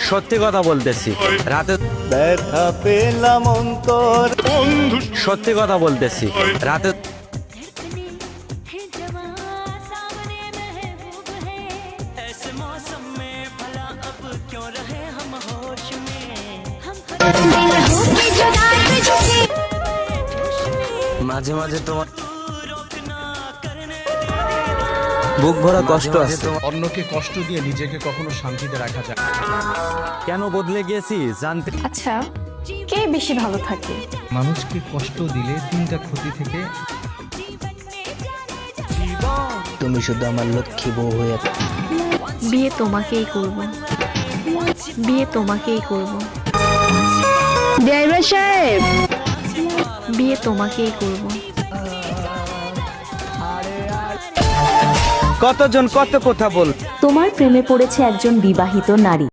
সত্যি কথা বলতেছি, রাতে ব্যথা পেলাম অন্তর। সত্যি কথা বলতেছি, রাতে মাঝে মাঝে তোমার বুক ভরা কষ্ট আছে। অন্যকে কষ্ট দিয়ে নিজেকে কখনো শান্তিতে রাখা যায় না। কেন বদলে গেছি জানতে। আচ্ছা, কে বেশি ভালো থাকে? মানুষকে কষ্ট দিলে তিনটা ক্ষতি থেকে তুমি শুধু আমার লক্ষ্মী বউ হয়ে বিয়ে তোমাকেই করব, বিয়ে তোমাকেই করব, ড্রাইভার সাহেব, বিয়ে তোমাকেই করব। কতজন কত কথা বল। তোমার প্রেমে পড়েছে একজন বিবাহিত নারী।